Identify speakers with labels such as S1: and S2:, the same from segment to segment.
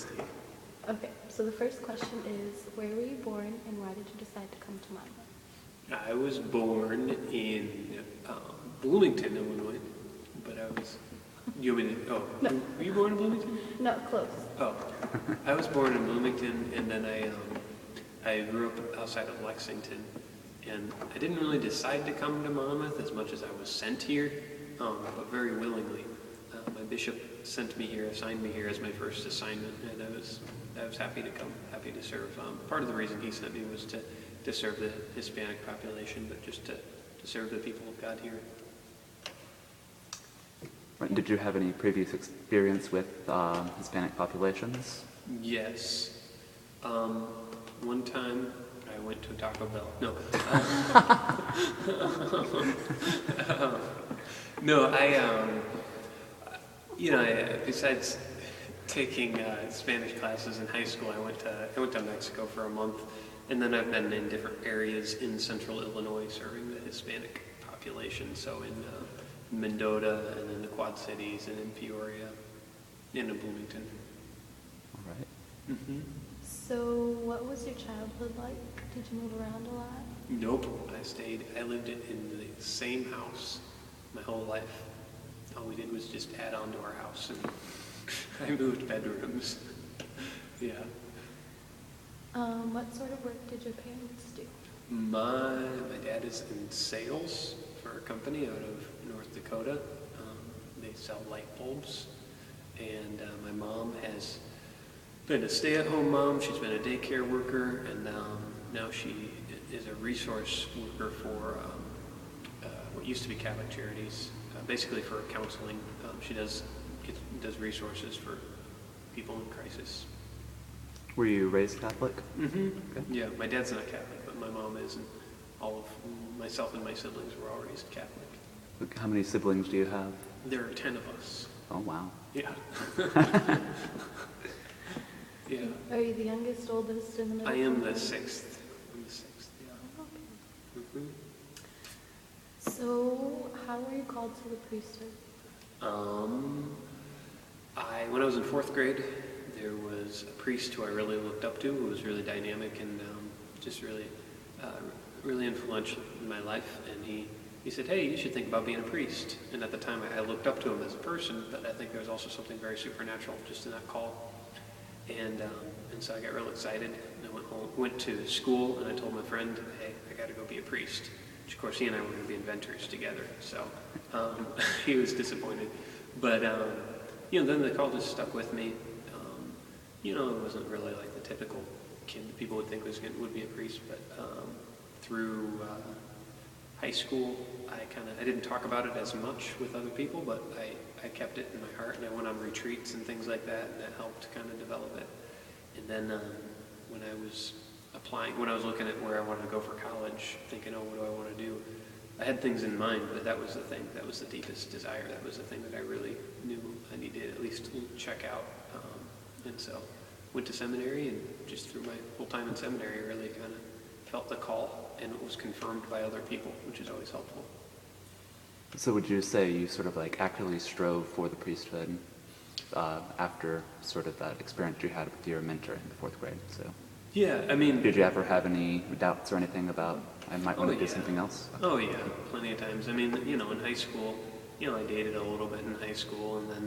S1: Steve.
S2: Okay, so the first question is, where were you born and why did you decide to come to Monmouth?
S1: I was born in Bloomington, Illinois, but you mean,
S2: No.
S1: were you born in Bloomington?
S2: No, close.
S1: Oh, I was born in Bloomington, and then I grew up outside of Lexington, and I didn't really decide to come to Monmouth as much as I was sent here, but very willingly. My bishop sent me here, assigned me here as my first assignment, and I was happy to come, happy to serve. Part of the reason he sent me was to serve the Hispanic population, but just to serve the people of God here.
S3: Right. Did you have any previous experience with Hispanic populations?
S1: Yes. One time I went to Taco Bell. No. No, besides taking Spanish classes in high school, I went to Mexico for a month, and then I've been in different areas in central Illinois serving the Hispanic population. So in Mendota, and in the Quad Cities, and in Peoria, and in Bloomington.
S3: All right.
S1: Mm-hmm.
S2: So what was your childhood like? Did you move around a lot?
S1: Nope, I lived in the same house my whole life. All we did was just add on to our house, and I moved bedrooms. Yeah.
S2: What sort of work did your parents do?
S1: My dad is in sales for a company out of North Dakota. They sell light bulbs. And my mom has been a stay-at-home mom. She's been a daycare worker, and now she is a resource worker for what used to be Catholic Charities, basically for counseling. She does resources for people in crisis.
S3: Were you raised Catholic?
S1: Mm-hmm.
S3: Okay.
S1: Yeah, my dad's not Catholic, but my mom is, and all of myself and my siblings were all raised Catholic.
S3: How many siblings do you have?
S1: There are 10 of us.
S3: Oh, wow.
S1: Yeah. Yeah.
S2: Are you the youngest, oldest, in the middle?
S1: I am the sixth. I'm the sixth, yeah. Mm-hmm.
S2: So, how were you called to the priesthood?
S1: When I was in fourth grade, there was a priest who I really looked up to, who was really dynamic and just really, really influential in my life. And he said, "Hey, you should think about being a priest." And at the time, I looked up to him as a person, but I think there was also something very supernatural just in that call. And so I got real excited. And I went to school, and I told my friend, "Hey, I got to go be a priest." Which, of course, he and I were going to be inventors together. So he was disappointed. But then the call just stuck with me. It wasn't really like the typical kid that people would think would be a priest. But through high school, I didn't talk about it as much with other people, but I kept it in my heart, and I went on retreats and things like that, and that helped kind of develop it. And then when I was looking at where I wanted to go for college, thinking, what do I want to do? I had things in mind, but that was the thing. That was the deepest desire. That was the thing that I really knew I needed to at least check out. And so went to seminary, and just through my whole time in seminary, I really kind of felt the call, and it was confirmed by other people, which is always helpful.
S3: So would you say you sort of like actively strove for the priesthood after sort of that experience you had with your mentor in the fourth grade? So
S1: yeah, I mean,
S3: did you ever have any doubts or anything about I might want to do something else?
S1: Oh yeah, plenty of times. I mean, in high school, I dated a little bit in high school, and then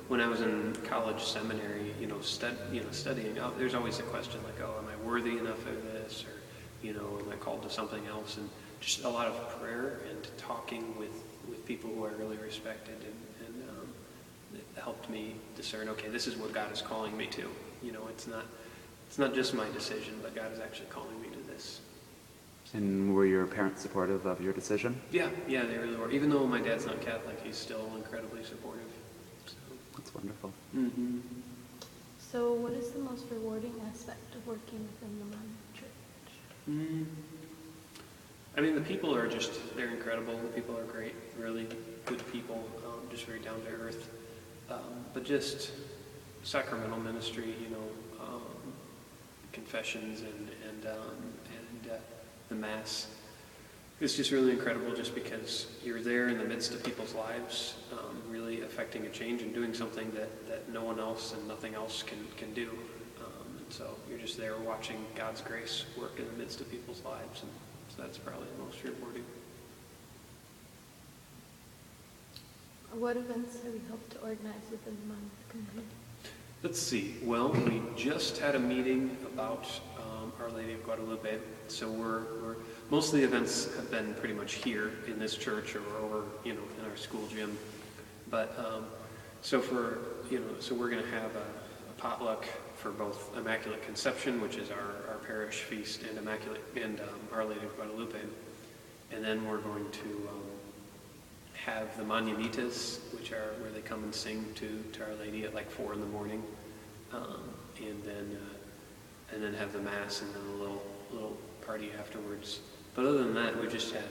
S1: when I was in college seminary, studying, there's always a question like, am I worthy enough of this, or am I called to something else? And just a lot of prayer and talking with people who I really respected, and it helped me discern, okay, this is what God is calling me to. It's not just my decision, but God is actually calling me to this.
S3: And were your parents supportive of your decision?
S1: Yeah, they really were. Even though my dad's not Catholic, he's still incredibly supportive. So.
S3: That's wonderful.
S1: Mm-hmm.
S2: So what is the most rewarding aspect of working within the Mormon Church?
S1: I mean, the people are they're incredible. The people are great, really good people, just very down to earth. But just sacramental ministry, confessions and the Mass. It's just really incredible just because you're there in the midst of people's lives, really affecting a change and doing something that no one else and nothing else can do. And so you're just there watching God's grace work in the midst of people's lives, and so that's probably the most rewarding.
S2: What events have you helped to organize within the Monmouth community?
S1: Let's see. Well, we just had a meeting about Our Lady of Guadalupe. So we're most of the events have been pretty much here in this church or over, in our school gym. But so we're going to have a potluck for both Immaculate Conception, which is our parish feast, and Our Lady of Guadalupe. And then we're going to have the Mañanitas, which are where they come and sing to Our Lady at like 4 a.m, and then have the Mass and then a little party afterwards. But other than that, we just had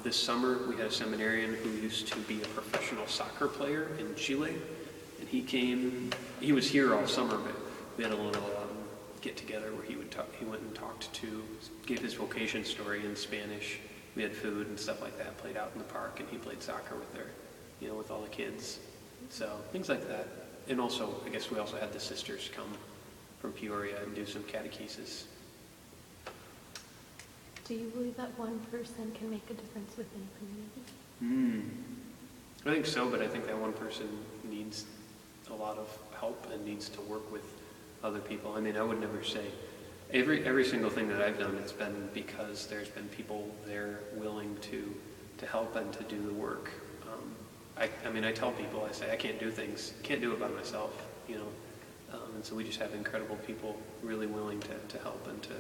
S1: this summer we had a seminarian who used to be a professional soccer player in Chile, and he came. He was here all summer, but we had a little get together where he went and gave his vocation story in Spanish. We had food and stuff like that, played out in the park, and he played soccer with all the kids. So things like that. And also, I guess we also had the sisters come from Peoria and do some catechesis.
S2: Do you believe that one person can make a difference within a community?
S1: I think so, but I think that one person needs a lot of help and needs to work with other people. I mean, I would never say every single thing that I've done, it's been because there's been people there willing to help and to do the work. I tell people, I say, I can't do things, can't do it by myself, and so we just have incredible people really willing to help and to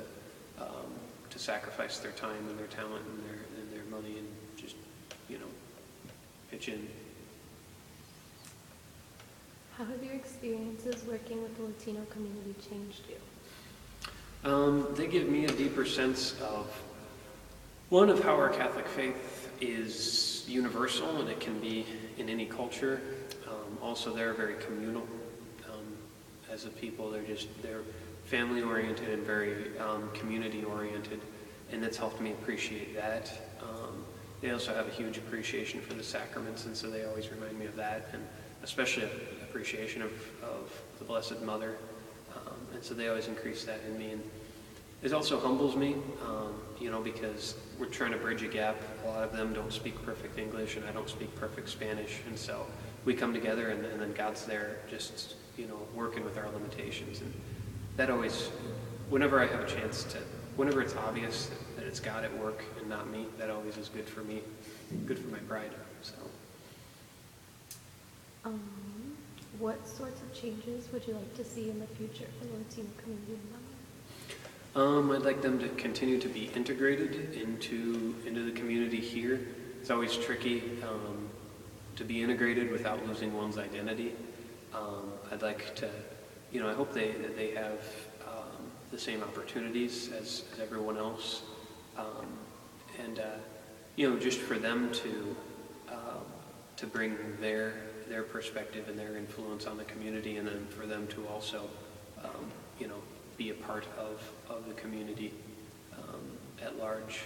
S1: sacrifice their time and their talent and their money and just, pitch in.
S2: How have your experiences working with the Latino community changed you?
S1: They give me a deeper sense of how our Catholic faith is universal and it can be in any culture. Also, they're very communal as a people. They're family oriented and very community oriented, and that's helped me appreciate that. They also have a huge appreciation for the sacraments, and so they always remind me of that, and especially appreciation of the Blessed Mother. And so they always increase that in me. And it also humbles me, because we're trying to bridge a gap. A lot of them don't speak perfect English, and I don't speak perfect Spanish. And so we come together, and then God's there just, working with our limitations. And that always, whenever I have a chance whenever it's obvious that it's God at work and not me, that always is good for me, good for my pride. So.
S2: What sorts of changes would you like to see in the future for the Latino community in Monmouth?
S1: I'd like them to continue to be integrated into the community here. It's always tricky to be integrated without losing one's identity. I'd like to, I hope that they have the same opportunities as everyone else, and just for them to bring their perspective and their influence on the community, and then for them to also, be a part of the community at large.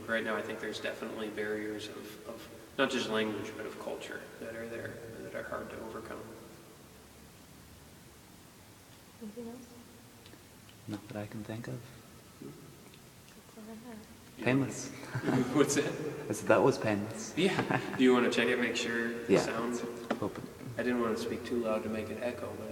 S1: Right now I think there's definitely barriers of not just language, but of culture that are there that are hard to overcome.
S2: Anything else?
S3: Not that I can think of.
S2: That's all I have.
S3: Painless.
S1: What's that?
S3: I said that was painless.
S1: Yeah. Do you want to check it, make sure the
S3: Yeah.
S1: sound?
S3: Open.
S1: I didn't want to speak too loud to make it echo, but